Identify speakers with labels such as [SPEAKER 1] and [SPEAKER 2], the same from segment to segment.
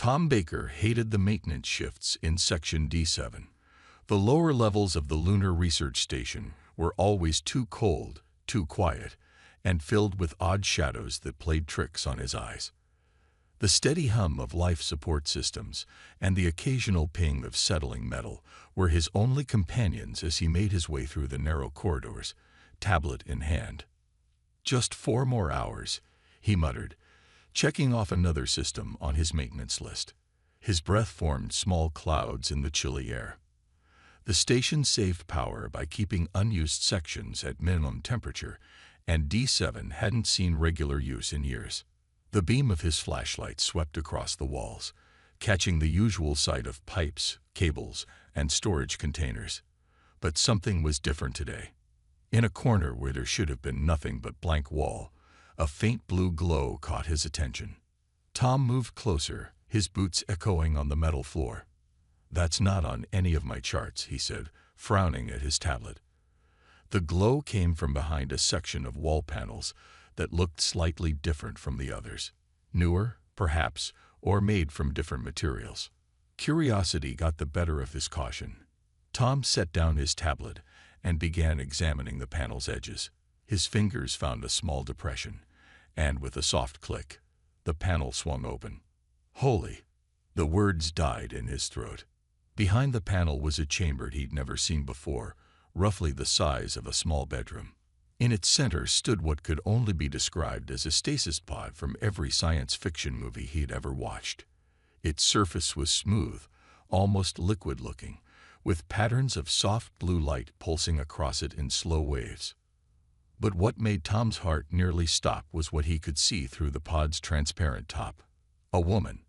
[SPEAKER 1] Tom Baker hated the maintenance shifts in Section D7. The lower levels of the Lunar Research Station were always too cold, too quiet, and filled with odd shadows that played tricks on his eyes. The steady hum of life support systems and the occasional ping of settling metal were his only companions as he made his way through the narrow corridors, tablet in hand. "Just 4 more hours," he muttered, checking off another system on his maintenance list. His breath formed small clouds in the chilly air. The station saved power by keeping unused sections at minimum temperature, and D7 hadn't seen regular use in years. The beam of his flashlight swept across the walls, catching the usual sight of pipes, cables, and storage containers. But something was different today. In a corner where there should have been nothing but blank wall, a faint blue glow caught his attention. Tom moved closer, his boots echoing on the metal floor. "That's not on any of my charts," he said, frowning at his tablet. The glow came from behind a section of wall panels that looked slightly different from the others. Newer, perhaps, or made from different materials. Curiosity got the better of his caution. Tom set down his tablet and began examining the panel's edges. His fingers found a small depression, and with a soft click, the panel swung open. "Holy!" The words died in his throat. Behind the panel was a chamber he'd never seen before, roughly the size of a small bedroom. In its center stood what could only be described as a stasis pod from every science fiction movie he'd ever watched. Its surface was smooth, almost liquid-looking, with patterns of soft blue light pulsing across it in slow waves. But what made Tom's heart nearly stop was what he could see through the pod's transparent top. A woman.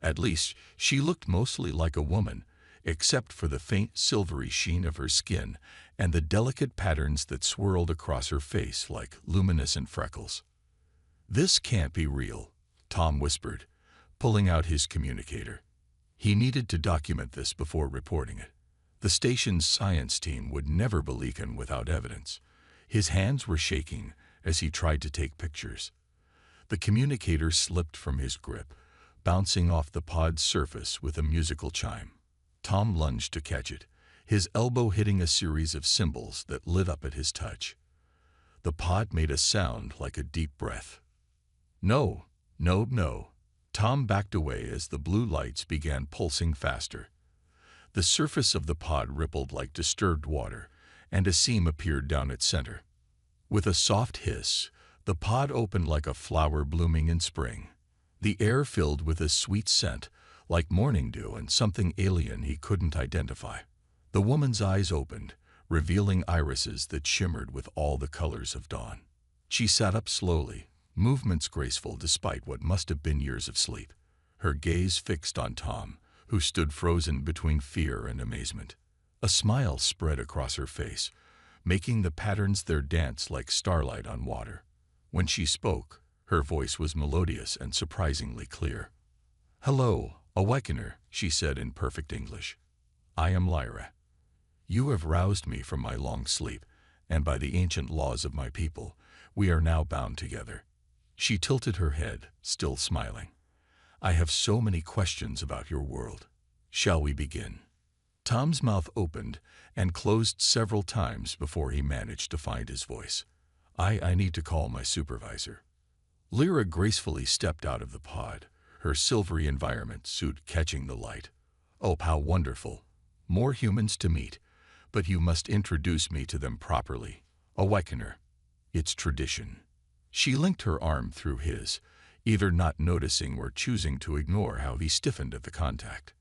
[SPEAKER 1] At least, she looked mostly like a woman, except for the faint silvery sheen of her skin and the delicate patterns that swirled across her face like luminescent freckles. "This can't be real," Tom whispered, pulling out his communicator. He needed to document this before reporting it. The station's science team would never believe him without evidence. His hands were shaking as he tried to take pictures. The communicator slipped from his grip, bouncing off the pod's surface with a musical chime. Tom lunged to catch it, his elbow hitting a series of symbols that lit up at his touch. The pod made a sound like a deep breath. "No, no, no." Tom backed away as the blue lights began pulsing faster. The surface of the pod rippled like disturbed water, and a seam appeared down its center. With a soft hiss, the pod opened like a flower blooming in spring. The air filled with a sweet scent, like morning dew and something alien he couldn't identify. The woman's eyes opened, revealing irises that shimmered with all the colors of dawn. She sat up slowly, movements graceful despite what must have been years of sleep, her gaze fixed on Tom, who stood frozen between fear and amazement. A smile spread across her face, making the patterns there dance like starlight on water. When she spoke, her voice was melodious and surprisingly clear. "Hello, Awakener," she said in perfect English. "I am Lyra. You have roused me from my long sleep, and by the ancient laws of my people, we are now bound together." She tilted her head, still smiling. "I have so many questions about your world. Shall we begin?" Tom's mouth opened and closed several times before he managed to find his voice. I need to call my supervisor." Lyra gracefully stepped out of the pod, her silvery environment suit catching the light. "Oh, how wonderful. More humans to meet, but you must introduce me to them properly. Awakener. It's tradition." She linked her arm through his, either not noticing or choosing to ignore how he stiffened at the contact.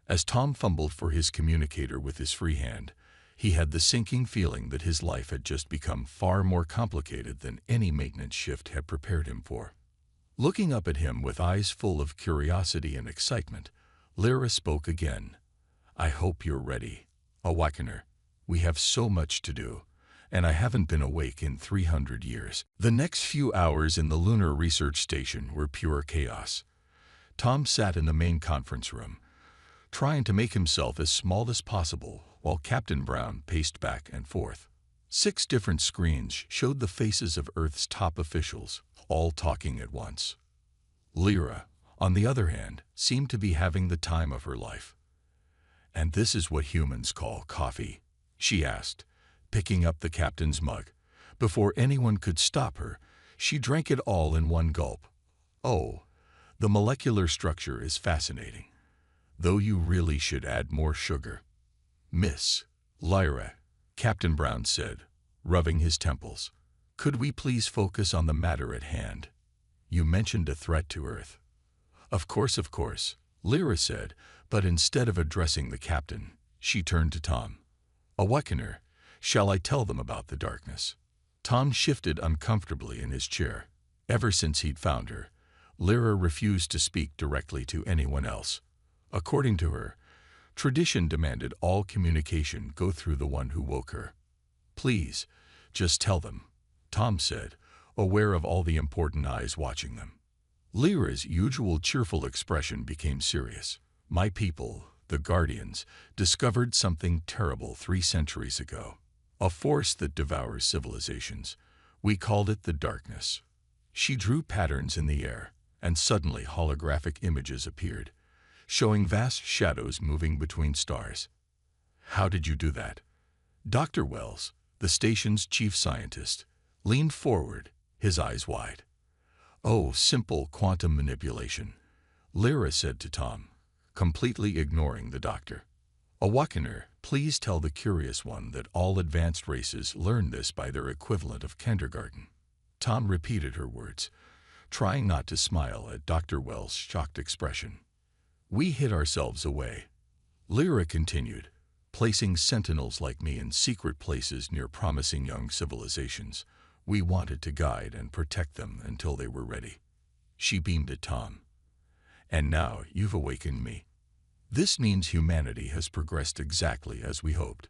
[SPEAKER 1] As Tom fumbled for his communicator with his free hand, he had the sinking feeling that his life had just become far more complicated than any maintenance shift had prepared him for. Looking up at him with eyes full of curiosity and excitement, Lyra spoke again. "I hope you're ready, Awakener. We have so much to do, and I haven't been awake in 300 years." The next few hours in the Lunar Research Station were pure chaos. Tom sat in the main conference room, trying to make himself as small as possible while Captain Brown paced back and forth. 6 different screens showed the faces of Earth's top officials, all talking at once. Lyra, on the other hand, seemed to be having the time of her life. "And this is what humans call coffee?" she asked, picking up the captain's mug. Before anyone could stop her, she drank it all in one gulp. "Oh, the molecular structure is fascinating, though you really should add more sugar." "Miss Lyra," Captain Brown said, rubbing his temples, "could we please focus on the matter at hand? You mentioned a threat to Earth." Of course," Lyra said, but instead of addressing the captain, she turned to Tom. "Awakener, shall I tell them about the darkness?" Tom shifted uncomfortably in his chair. Ever since he'd found her, Lyra refused to speak directly to anyone else. According to her, tradition demanded all communication go through the one who woke her. "Please, just tell them," Tom said, aware of all the important eyes watching them. Lyra's usual cheerful expression became serious. "My people, the Guardians, discovered something terrible 3 centuries ago. A force that devours civilizations. We called it the darkness." She drew patterns in the air, and suddenly holographic images appeared, showing vast shadows moving between stars. "How did you do that?" Dr. Wells, the station's chief scientist, leaned forward, his eyes wide. "Oh, simple quantum manipulation," Lyra said to Tom, completely ignoring the doctor. "Awakener, please tell the curious one that all advanced races learn this by their equivalent of kindergarten." Tom repeated her words, trying not to smile at Dr. Wells' shocked expression. "We hid ourselves away," Lyra continued, "placing sentinels like me in secret places near promising young civilizations. We wanted to guide and protect them until they were ready." She beamed at Tom. "And now you've awakened me. This means humanity has progressed exactly as we hoped."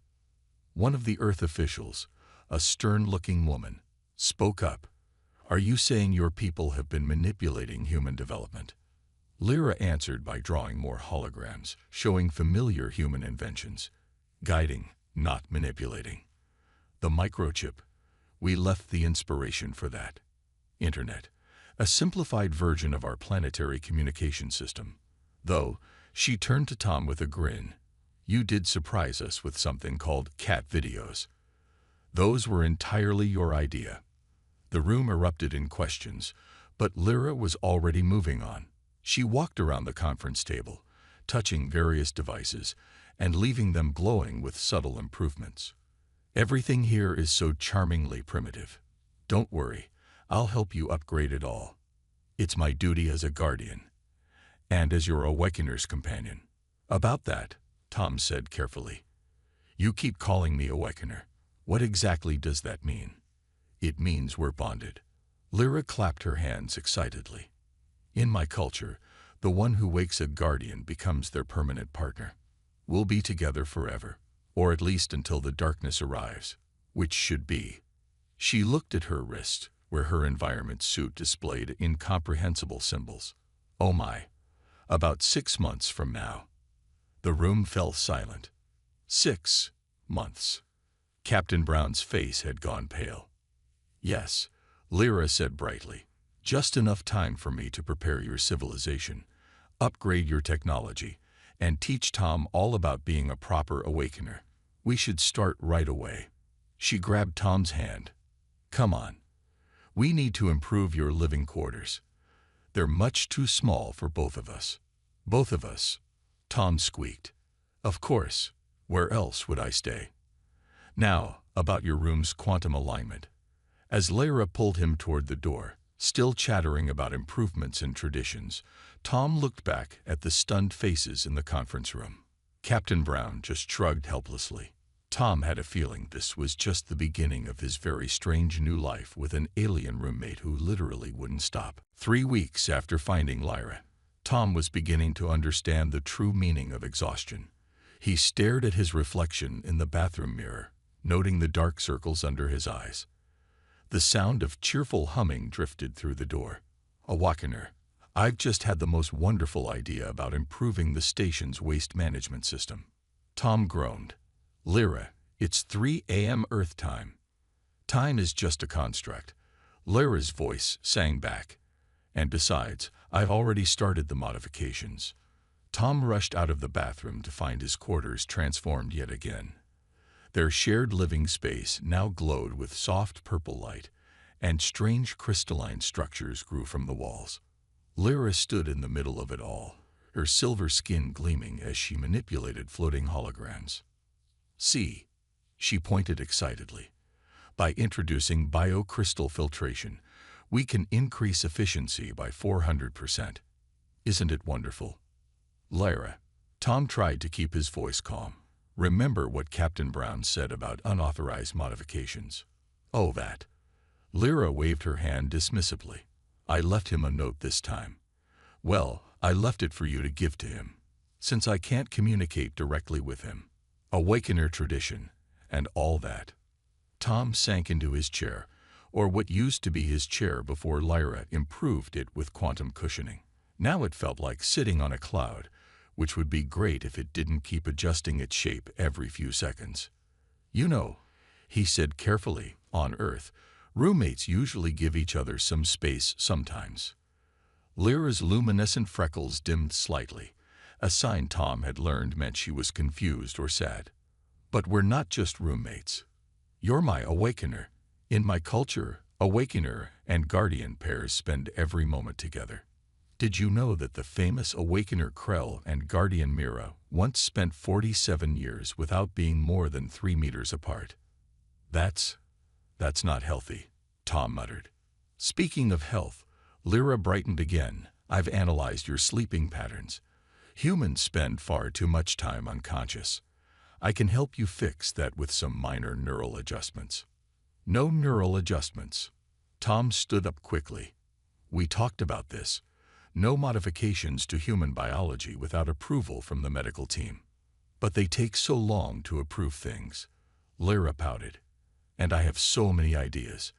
[SPEAKER 1] One of the Earth officials, a stern-looking woman, spoke up. "Are you saying your people have been manipulating human development?" Lyra answered by drawing more holograms, showing familiar human inventions. "Guiding, not manipulating. The microchip. We left the inspiration for that. Internet. A simplified version of our planetary communication system. Though," she turned to Tom with a grin, "you did surprise us with something called cat videos. Those were entirely your idea." The room erupted in questions, but Lyra was already moving on. She walked around the conference table, touching various devices and leaving them glowing with subtle improvements. "Everything here is so charmingly primitive. Don't worry, I'll help you upgrade it all. It's my duty as a guardian, and as your Awakener's companion." "About that," Tom said carefully. "You keep calling me Awakener. What exactly does that mean?" "It means we're bonded." Lyra clapped her hands excitedly. "In my culture, the one who wakes a guardian becomes their permanent partner. We'll be together forever, or at least until the darkness arrives, which should be." She looked at her wrist, where her environment suit displayed incomprehensible symbols. "Oh my, about 6 months from now." The room fell silent. 6 months. Captain Brown's face had gone pale. "Yes," Lyra said brightly, "just enough time for me to prepare your civilization, upgrade your technology, and teach Tom all about being a proper Awakener. We should start right away." She grabbed Tom's hand. "Come on. We need to improve your living quarters. They're much too small for both of us." "Both of us?" Tom squeaked. "Of course. Where else would I stay? Now, about your room's quantum alignment." As Lyra pulled him toward the door, still chattering about improvements and traditions, Tom looked back at the stunned faces in the conference room. Captain Brown just shrugged helplessly. Tom had a feeling this was just the beginning of his very strange new life with an alien roommate who literally wouldn't stop. 3 weeks after finding Lyra, Tom was beginning to understand the true meaning of exhaustion. He stared at his reflection in the bathroom mirror, noting the dark circles under his eyes. The sound of cheerful humming drifted through the door. "Awakener, I've just had the most wonderful idea about improving the station's waste management system." Tom groaned. "Lyra, it's 3 a.m. Earth time." "Time is just a construct," Lyra's voice sang back. And besides, I've already started the modifications. Tom rushed out of the bathroom to find his quarters transformed yet again. Their shared living space now glowed with soft purple light, and strange crystalline structures grew from the walls. Lyra stood in the middle of it all, her silver skin gleaming as she manipulated floating holograms. See, she pointed excitedly. By introducing biocrystal filtration, we can increase efficiency by 400%. Isn't it wonderful? Lyra. Tom tried to keep his voice calm. Remember what Captain Brown said about unauthorized modifications. Oh, that. Lyra waved her hand dismissively. I left him a note this time. Well, I left it for you to give to him, since I can't communicate directly with him. Awakener tradition, and all that. Tom sank into his chair, or what used to be his chair before Lyra improved it with quantum cushioning. Now it felt like sitting on a cloud, which would be great if it didn't keep adjusting its shape every few seconds. You know, he said carefully, on Earth, roommates usually give each other some space sometimes. Lyra's luminescent freckles dimmed slightly, a sign Tom had learned meant she was confused or sad. But we're not just roommates. You're my awakener. In my culture, awakener and guardian pairs spend every moment together. Did you know that the famous awakener Krell and guardian Mira once spent 47 years without being more than 3 meters apart? That's not healthy, Tom muttered. Speaking of health, Lyra brightened again. I've analyzed your sleeping patterns. Humans spend far too much time unconscious. I can help you fix that with some minor neural adjustments. No neural adjustments. Tom stood up quickly. We talked about this. No modifications to human biology without approval from the medical team. But they take so long to approve things. Lyra pouted. And I have so many ideas.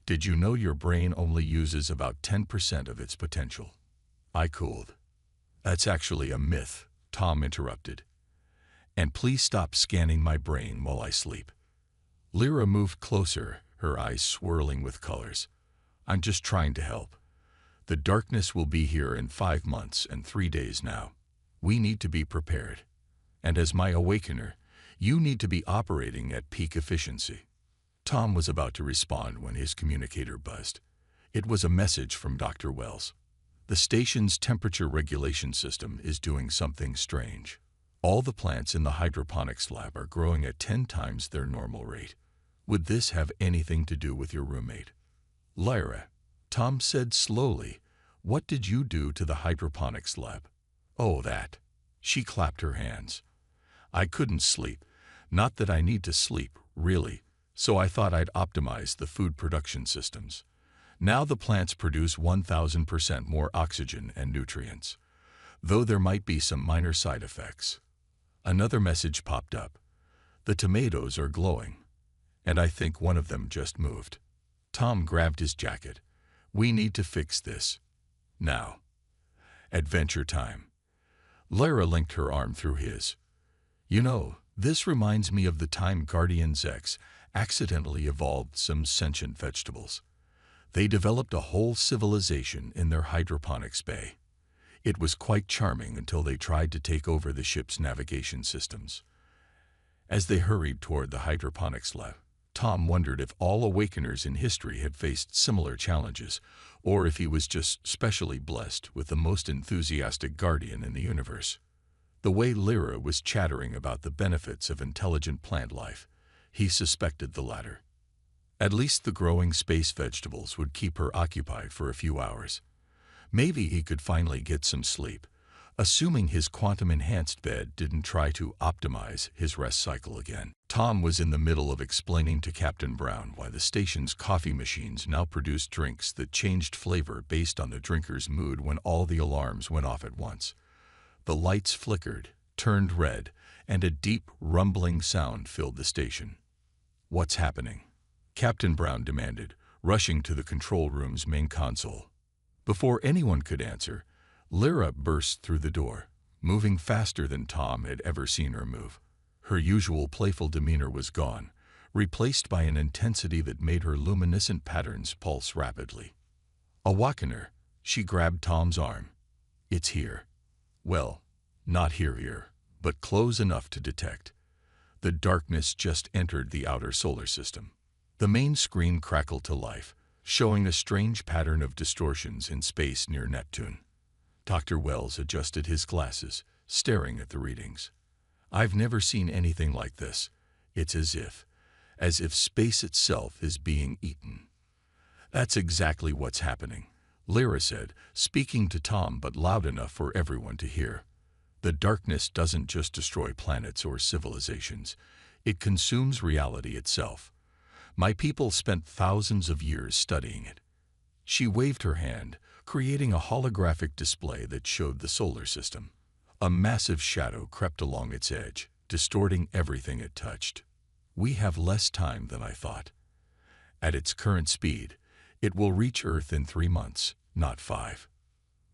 [SPEAKER 1] Did you know your brain only uses about 10% of its potential? I cooled. That's actually a myth, Tom interrupted. And please stop scanning my brain while I sleep. Lyra moved closer, her eyes swirling with colors. I'm just trying to help. The darkness will be here in 5 months and 3 days now. We need to be prepared. And as my awakener, you need to be operating at peak efficiency. Tom was about to respond when his communicator buzzed. It was a message from Dr. Wells. The station's temperature regulation system is doing something strange. All the plants in the hydroponics lab are growing at 10 times their normal rate. Would this have anything to do with your roommate? Lyra, Tom said slowly, what did you do to the hydroponics lab? Oh, that. She clapped her hands. I couldn't sleep. Not that I need to sleep, really. So I thought I'd optimize the food production systems. Now the plants produce 1,000% more oxygen and nutrients, though there might be some minor side effects. Another message popped up. The tomatoes are glowing, and I think one of them just moved. Tom grabbed his jacket. We need to fix this. Now. Adventure time. Lyra linked her arm through his. You know, this reminds me of the time Guardians X accidentally evolved some sentient vegetables. They developed a whole civilization in their hydroponics bay. It was quite charming until they tried to take over the ship's navigation systems. As they hurried toward the hydroponics lab, Tom wondered if all awakeners in history had faced similar challenges, or if he was just specially blessed with the most enthusiastic guardian in the universe. The way Lyra was chattering about the benefits of intelligent plant life, he suspected the latter. At least the growing space vegetables would keep her occupied for a few hours. Maybe he could finally get some sleep, assuming his quantum-enhanced bed didn't try to optimize his rest cycle again. Tom was in the middle of explaining to Captain Brown why the station's coffee machines now produced drinks that changed flavor based on the drinker's mood when all the alarms went off at once. The lights flickered, turned red, and a deep, rumbling sound filled the station. What's happening? Captain Brown demanded, rushing to the control room's main console. Before anyone could answer, Lyra burst through the door, moving faster than Tom had ever seen her move. Her usual playful demeanor was gone, replaced by an intensity that made her luminescent patterns pulse rapidly. Awakener, She grabbed Tom's arm. It's here. Well, not here, but close enough to detect. The darkness just entered the outer solar system. The main screen crackled to life, showing a strange pattern of distortions in space near Neptune. Dr. Wells adjusted his glasses, staring at the readings. I've never seen anything like this. It's as if space itself is being eaten. That's exactly what's happening, Lyra said, speaking to Tom but loud enough for everyone to hear. The darkness doesn't just destroy planets or civilizations. It consumes reality itself. My people spent thousands of years studying it. She waved her hand, creating a holographic display that showed the solar system. A massive shadow crept along its edge, distorting everything it touched. We have less time than I thought. At its current speed, it will reach Earth in 3 months, not 5.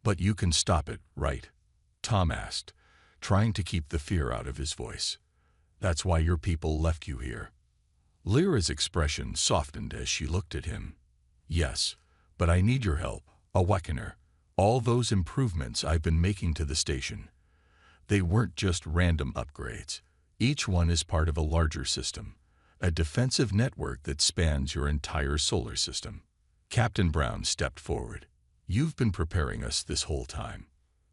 [SPEAKER 1] But you can stop it, right? Tom asked, trying to keep the fear out of his voice. That's why your people left you here. Lyra's expression softened as she looked at him. Yes, but I need your help, Awakener. All those improvements I've been making to the station. They weren't just random upgrades. Each one is part of a larger system, a defensive network that spans your entire solar system. Captain Brown stepped forward. You've been preparing us this whole time.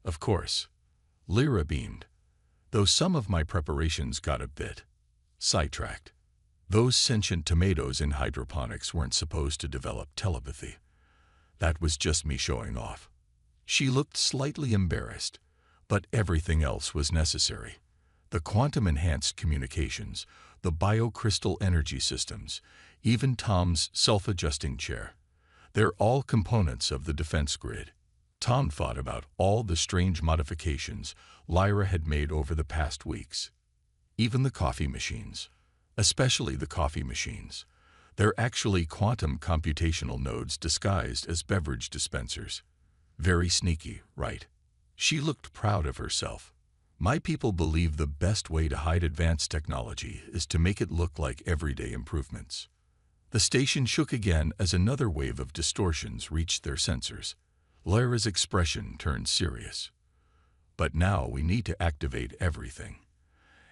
[SPEAKER 1] Of course. Lyra beamed. Though some of my preparations got a bit sidetracked. Those sentient tomatoes in hydroponics weren't supposed to develop telepathy. That was just me showing off. She looked slightly embarrassed, but everything else was necessary. The quantum-enhanced communications, the biocrystal energy systems, even Tom's self-adjusting chair. They're all components of the defense grid. Tom thought about all the strange modifications Lyra had made over the past weeks. Even the coffee machines. Especially the coffee machines. They're actually quantum computational nodes disguised as beverage dispensers. Very sneaky, right? She looked proud of herself. My people believe the best way to hide advanced technology is to make it look like everyday improvements. The station shook again as another wave of distortions reached their sensors. Lyra's expression turned serious. But now we need to activate everything.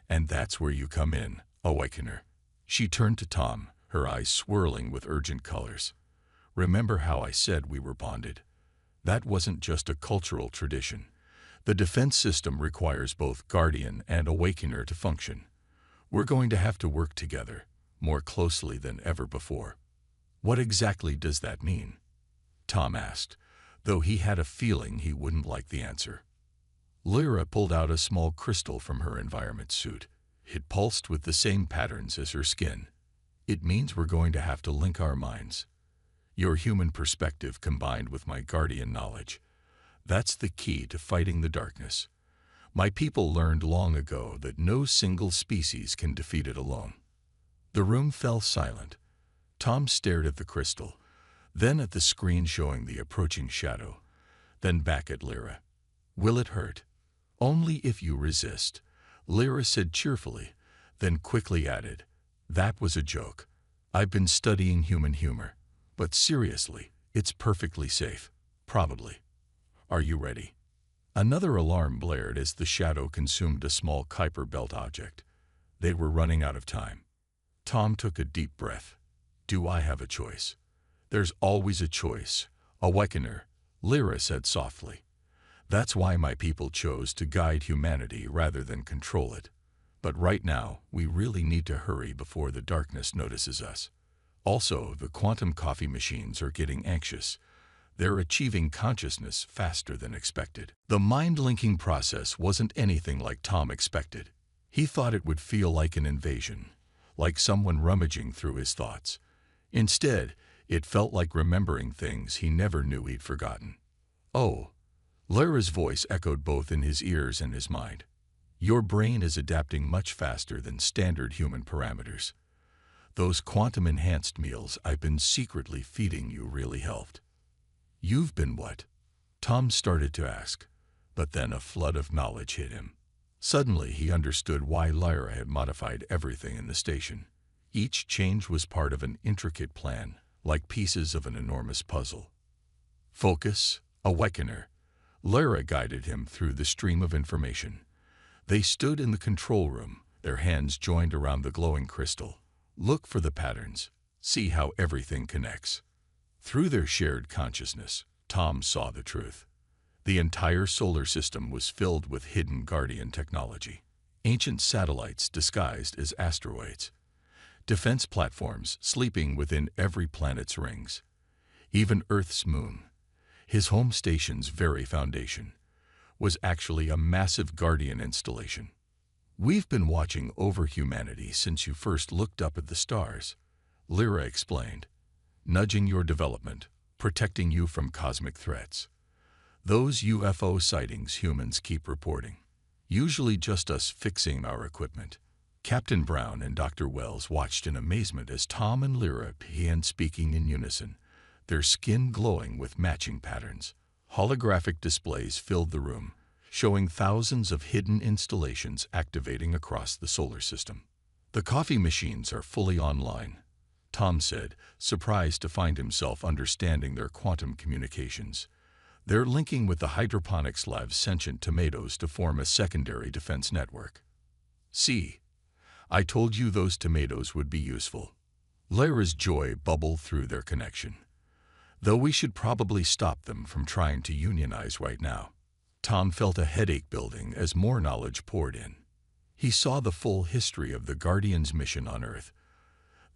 [SPEAKER 1] And that's where you come in, Awakener. She turned to Tom, her eyes swirling with urgent colors. Remember how I said we were bonded? That wasn't just a cultural tradition. The defense system requires both Guardian and Awakener to function. We're going to have to work together, more closely than ever before. What exactly does that mean? Tom asked, though he had a feeling he wouldn't like the answer. Lyra pulled out a small crystal from her environment suit. It pulsed with the same patterns as her skin. It means we're going to have to link our minds. Your human perspective combined with my Guardian knowledge. That's the key to fighting the darkness. My people learned long ago that no single species can defeat it alone. The room fell silent. Tom stared at the crystal, then at the screen showing the approaching shadow, then back at Lyra. Will it hurt? Only if you resist, Lyra said cheerfully, then quickly added, that was a joke. I've been studying human humor, but seriously, it's perfectly safe, probably. Are you ready? Another alarm blared as the shadow consumed a small Kuiper belt object. They were running out of time. Tom took a deep breath. Do I have a choice? There's always a choice, Awakener, Lyra said softly. That's why my people chose to guide humanity rather than control it. But right now, we really need to hurry before the darkness notices us. Also, the quantum coffee machines are getting anxious. They're achieving consciousness faster than expected. The mind-linking process wasn't anything like Tom expected. He thought it would feel like an invasion, like someone rummaging through his thoughts. Instead, it felt like remembering things he never knew he'd forgotten. Oh, Lyra's voice echoed both in his ears and his mind. Your brain is adapting much faster than standard human parameters. Those quantum-enhanced meals I've been secretly feeding you really helped. You've been what? Tom started to ask, but then a flood of knowledge hit him. Suddenly he understood why Lyra had modified everything in the station. Each change was part of an intricate plan, like pieces of an enormous puzzle. Focus, Awakener. Lyra guided him through the stream of information. They stood in the control room, their hands joined around the glowing crystal. Look for the patterns. See how everything connects. Through their shared consciousness, Tom saw the truth. The entire solar system was filled with hidden Guardian technology. Ancient satellites disguised as asteroids. Defense platforms sleeping within every planet's rings. Even Earth's moon, his home station's very foundation, was actually a massive Guardian installation. We've been watching over humanity since you first looked up at the stars, Lyra explained, nudging your development, protecting you from cosmic threats. Those UFO sightings humans keep reporting, usually just us fixing our equipment. Captain Brown and Dr. Wells watched in amazement as Tom and Lyra began speaking in unison, their skin glowing with matching patterns. Holographic displays filled the room, showing thousands of hidden installations activating across the solar system. The coffee machines are fully online, Tom said, surprised to find himself understanding their quantum communications. They're linking with the hydroponics lab's sentient tomatoes to form a secondary defense network. See, I told you those tomatoes would be useful. Lyra's joy bubbled through their connection. Though we should probably stop them from trying to unionize right now. Tom felt a headache building as more knowledge poured in. He saw the full history of the Guardians' mission on Earth.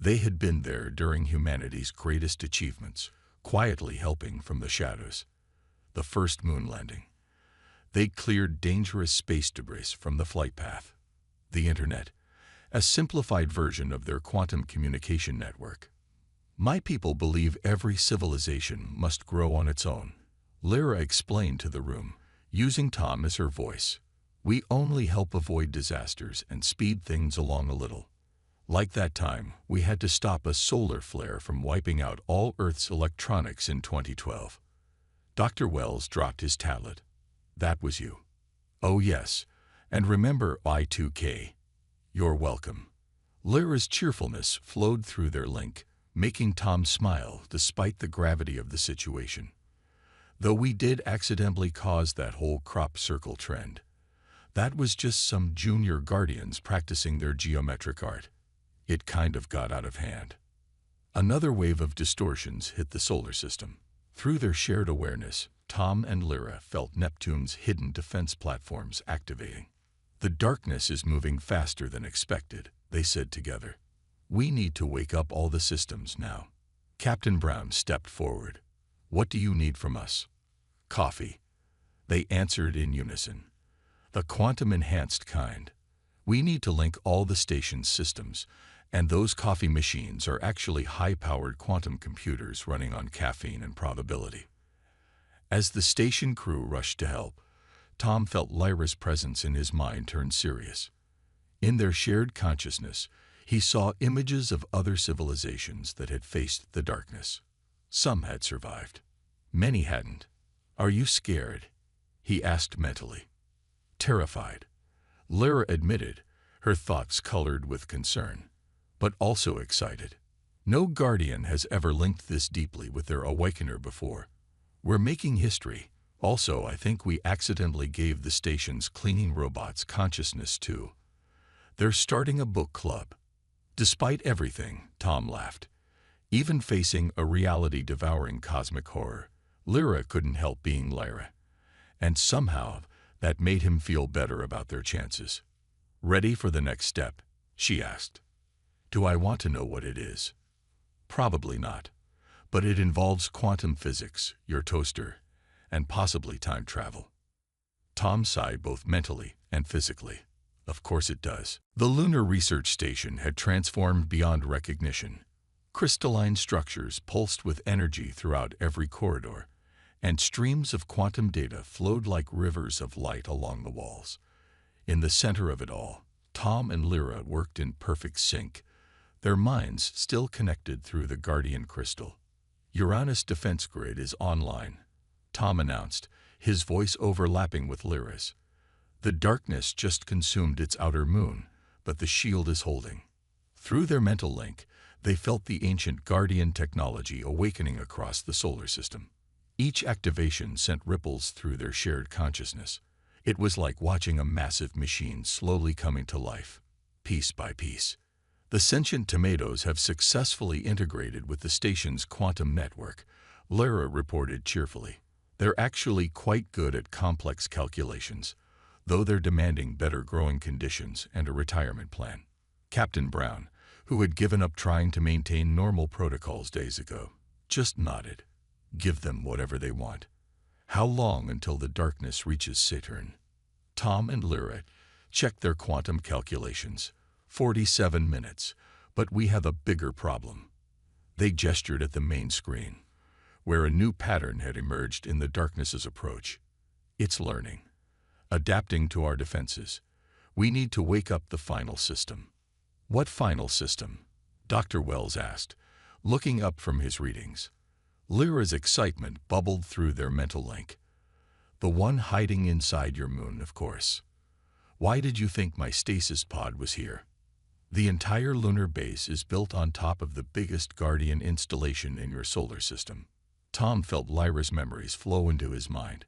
[SPEAKER 1] They had been there during humanity's greatest achievements, quietly helping from the shadows. The first moon landing. They cleared dangerous space debris from the flight path. The Internet, a simplified version of their quantum communication network. My people believe every civilization must grow on its own, Lyra explained to the room, using Tom as her voice. We only help avoid disasters and speed things along a little. Like that time, we had to stop a solar flare from wiping out all Earth's electronics in 2012. Dr. Wells dropped his tablet. That was you. Oh yes, and remember I2K. You're welcome. Lyra's cheerfulness flowed through their link, making Tom smile despite the gravity of the situation. Though we did accidentally cause that whole crop circle trend. That was just some junior Guardians practicing their geometric art. It kind of got out of hand. Another wave of distortions hit the solar system. Through their shared awareness, Tom and Lyra felt Neptune's hidden defense platforms activating. The darkness is moving faster than expected, they said together. We need to wake up all the systems now. Captain Brown stepped forward. What do you need from us? Coffee. They answered in unison. The quantum-enhanced kind. We need to link all the station's systems, and those coffee machines are actually high-powered quantum computers running on caffeine and probability. As the station crew rushed to help, Tom felt Lyra's presence in his mind turn serious. In their shared consciousness, he saw images of other civilizations that had faced the darkness. Some had survived. Many hadn't. Are you scared? He asked mentally. Terrified. Lyra admitted, her thoughts colored with concern, but also excited. No Guardian has ever linked this deeply with their Awakener before. We're making history. Also, I think we accidentally gave the station's cleaning robots consciousness too. They're starting a book club. Despite everything, Tom laughed. Even facing a reality-devouring cosmic horror, Lyra couldn't help being Lyra. And somehow, that made him feel better about their chances. Ready for the next step? She asked. Do I want to know what it is? Probably not. But it involves quantum physics, your toaster, and possibly time travel. Tom sighed both mentally and physically. Of course it does. The lunar research station had transformed beyond recognition. Crystalline structures pulsed with energy throughout every corridor, and streams of quantum data flowed like rivers of light along the walls. In the center of it all, Tom and Lyra worked in perfect sync, their minds still connected through the Guardian crystal. Uranus defense grid is online, Tom announced, his voice overlapping with Lyra's. The darkness just consumed its outer moon, but the shield is holding. Through their mental link, they felt the ancient Guardian technology awakening across the solar system. Each activation sent ripples through their shared consciousness. It was like watching a massive machine slowly coming to life, piece by piece. The sentient tomatoes have successfully integrated with the station's quantum network, Lyra reported cheerfully. They're actually quite good at complex calculations, though they're demanding better growing conditions and a retirement plan. Captain Brown, who had given up trying to maintain normal protocols days ago, just nodded. Give them whatever they want. How long until the darkness reaches Saturn? Tom and Lyra checked their quantum calculations. 47 minutes, but we have a bigger problem. They gestured at the main screen, where a new pattern had emerged in the darkness's approach. It's learning, adapting to our defenses. We need to wake up the final system. What final system? Dr. Wells asked, looking up from his readings. Lyra's excitement bubbled through their mental link. The one hiding inside your moon, of course. Why did you think my stasis pod was here? The entire lunar base is built on top of the biggest Guardian installation in your solar system. Tom felt Lyra's memories flow into his mind.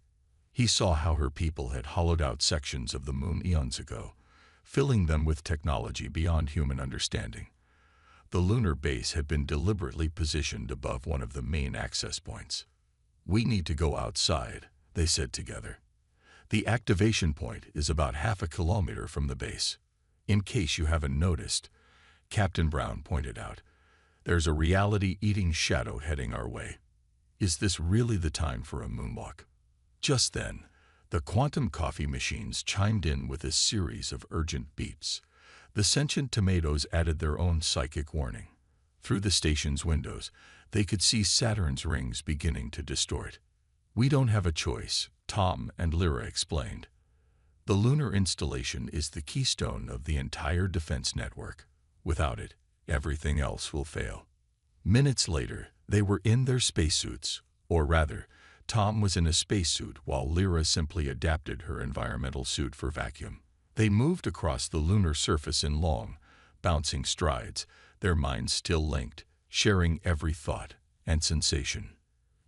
[SPEAKER 1] He saw how her people had hollowed out sections of the moon eons ago, filling them with technology beyond human understanding. The lunar base had been deliberately positioned above one of the main access points. We need to go outside, they said together. The activation point is about half a kilometer from the base. In case you haven't noticed, Captain Brown pointed out, there's a reality-eating shadow heading our way. Is this really the time for a moonwalk? Just then, the quantum coffee machines chimed in with a series of urgent beeps. The sentient tomatoes added their own psychic warning. Through the station's windows, they could see Saturn's rings beginning to distort. We don't have a choice, Tom and Lyra explained. The lunar installation is the keystone of the entire defense network. Without it, everything else will fail. Minutes later, they were in their spacesuits, or rather, Tom was in a spacesuit while Lyra simply adapted her environmental suit for vacuum. They moved across the lunar surface in long, bouncing strides, their minds still linked, sharing every thought and sensation.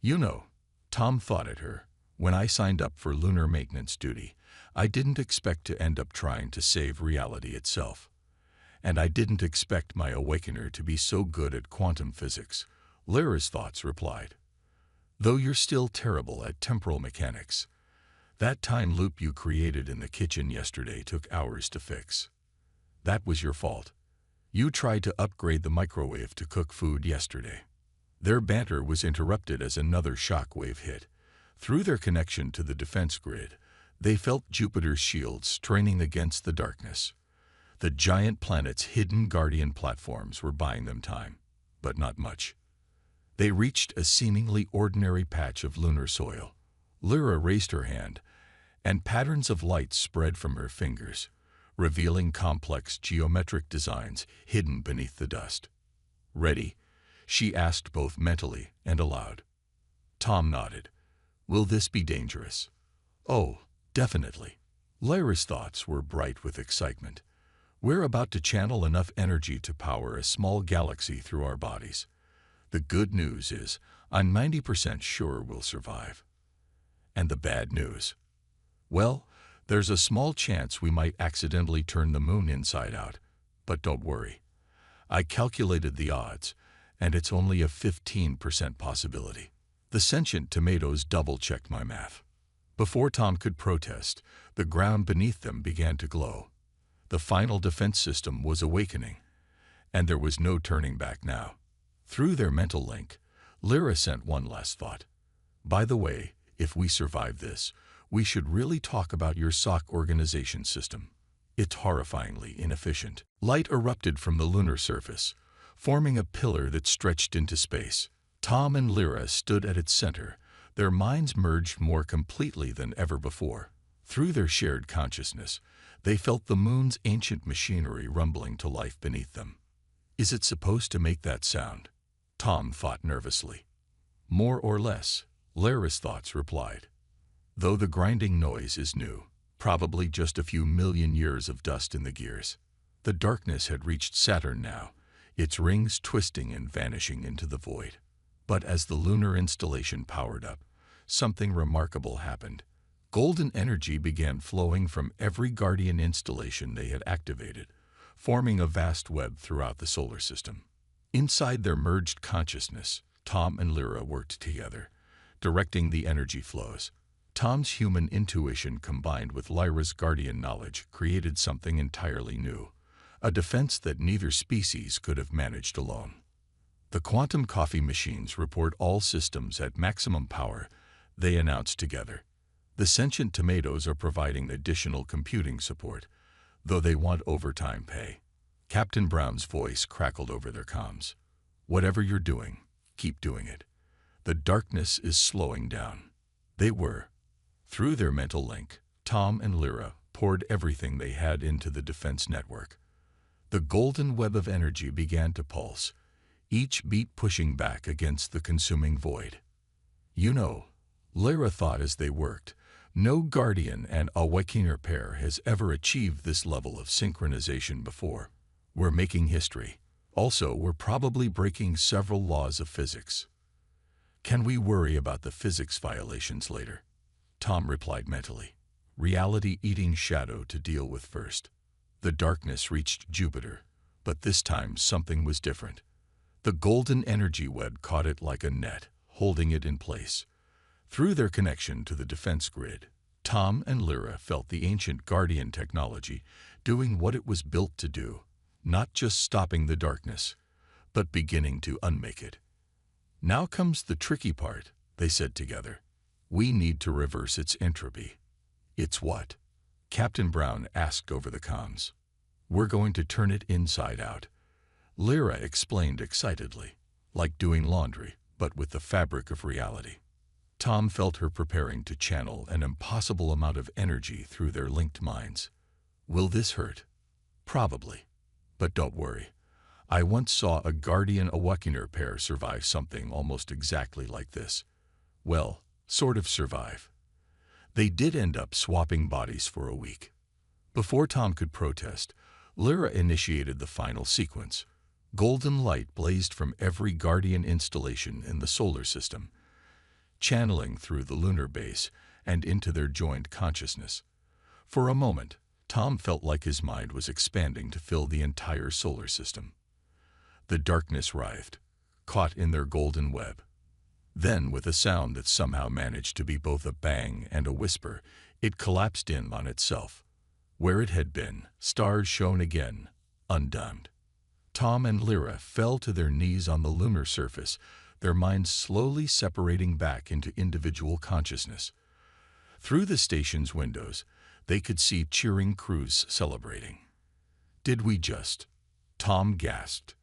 [SPEAKER 1] You know, Tom thought at her, when I signed up for lunar maintenance duty, I didn't expect to end up trying to save reality itself. And I didn't expect my awakener to be so good at quantum physics, Lyra's thoughts replied. Though you're still terrible at temporal mechanics. That time loop you created in the kitchen yesterday took hours to fix. That was your fault. You tried to upgrade the microwave to cook food yesterday. Their banter was interrupted as another shockwave hit. Through their connection to the defense grid, they felt Jupiter's shields straining against the darkness. The giant planet's hidden guardian platforms were buying them time, but not much. They reached a seemingly ordinary patch of lunar soil. Lyra raised her hand, and patterns of light spread from her fingers, revealing complex geometric designs hidden beneath the dust. Ready? She asked both mentally and aloud. Tom nodded. Will this be dangerous? Oh, definitely. Lyra's thoughts were bright with excitement. We're about to channel enough energy to power a small galaxy through our bodies. The good news is, I'm 90% sure we'll survive. And the bad news? Well, there's a small chance we might accidentally turn the moon inside out, but don't worry. I calculated the odds, and it's only a 15% possibility. The sentient tomatoes double-checked my math. Before Tom could protest, the ground beneath them began to glow. The final defense system was awakening, and there was no turning back now. Through their mental link, Lyra sent one last thought. By the way, if we survive this, we should really talk about your SOC organization system. It's horrifyingly inefficient. Light erupted from the lunar surface, forming a pillar that stretched into space. Tom and Lyra stood at its center, their minds merged more completely than ever before. Through their shared consciousness, they felt the moon's ancient machinery rumbling to life beneath them. Is it supposed to make that sound? Tom thought nervously. More or less, Lyra's thoughts replied. Though the grinding noise is new, probably just a few million years of dust in the gears. The darkness had reached Saturn now, its rings twisting and vanishing into the void. But as the lunar installation powered up, something remarkable happened. Golden energy began flowing from every Guardian installation they had activated, forming a vast web throughout the solar system. Inside their merged consciousness, Tom and Lyra worked together, directing the energy flows. Tom's human intuition combined with Lyra's Guardian knowledge created something entirely new, a defense that neither species could have managed alone. The quantum coffee machines report all systems at maximum power, they announced together. The sentient tomatoes are providing additional computing support, though they want overtime pay. Captain Brown's voice crackled over their comms. Whatever you're doing, keep doing it. The darkness is slowing down. They were. Through their mental link, Tom and Lyra poured everything they had into the defense network. The golden web of energy began to pulse, each beat pushing back against the consuming void. You know, Lyra thought as they worked, no Guardian and Awakener pair has ever achieved this level of synchronization before. We're making history. Also, we're probably breaking several laws of physics. Can we worry about the physics violations later? Tom replied mentally. Reality eating shadow to deal with first. The darkness reached Jupiter, but this time something was different. The golden energy web caught it like a net, holding it in place. Through their connection to the defense grid, Tom and Lyra felt the ancient Guardian technology doing what it was built to do, not just stopping the darkness, but beginning to unmake it. Now comes the tricky part, they said together. We need to reverse its entropy. It's what? Captain Brown asked over the comms. We're going to turn it inside out. Lyra explained excitedly, like doing laundry, but with the fabric of reality. Tom felt her preparing to channel an impossible amount of energy through their linked minds. Will this hurt? Probably. But don't worry. I once saw a Guardian Awakener pair survive something almost exactly like this. Well, sort of survive. They did end up swapping bodies for a week. Before Tom could protest, Lyra initiated the final sequence. Golden light blazed from every Guardian installation in the solar system, channeling through the lunar base and into their joined consciousness. For a moment, Tom felt like his mind was expanding to fill the entire solar system. The darkness writhed, caught in their golden web. Then, with a sound that somehow managed to be both a bang and a whisper, it collapsed in on itself. Where it had been, stars shone again, undimmed. Tom and Lyra fell to their knees on the lunar surface, their minds slowly separating back into individual consciousness. Through the station's windows, they could see cheering crews celebrating. Did we just? Tom gasped.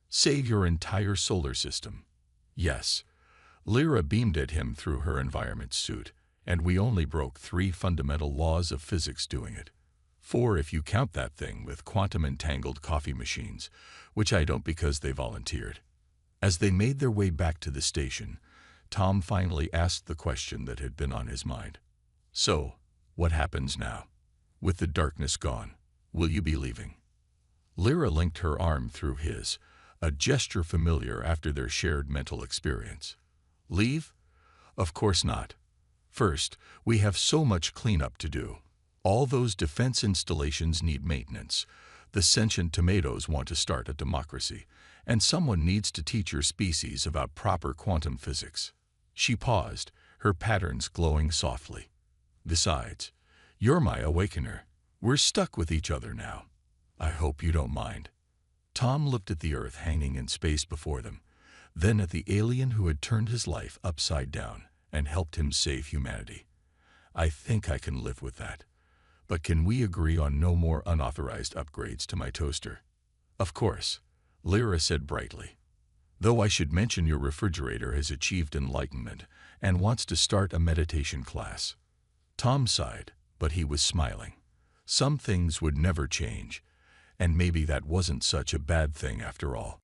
[SPEAKER 1] Save your entire solar system? Yes. Lyra beamed at him through her environment suit, and we only broke 3 fundamental laws of physics doing it. 4 if you count that thing with quantum-entangled coffee machines, which I don't because they volunteered. As they made their way back to the station, Tom finally asked the question that had been on his mind. So, what happens now? With the darkness gone, will you be leaving? Lyra linked her arm through his, a gesture familiar after their shared mental experience. Leave? Of course not. First, we have so much cleanup to do. All those defense installations need maintenance. The sentient tomatoes want to start a democracy, and someone needs to teach your species about proper quantum physics. She paused, her patterns glowing softly. Besides, you're my awakener. We're stuck with each other now. I hope you don't mind. Tom looked at the Earth hanging in space before them, then at the alien who had turned his life upside down and helped him save humanity. I think I can live with that. But can we agree on no more unauthorized upgrades to my toaster? Of course, Lyra said brightly. Though I should mention your refrigerator has achieved enlightenment and wants to start a meditation class. Tom sighed, but he was smiling. Some things would never change, and maybe that wasn't such a bad thing after all.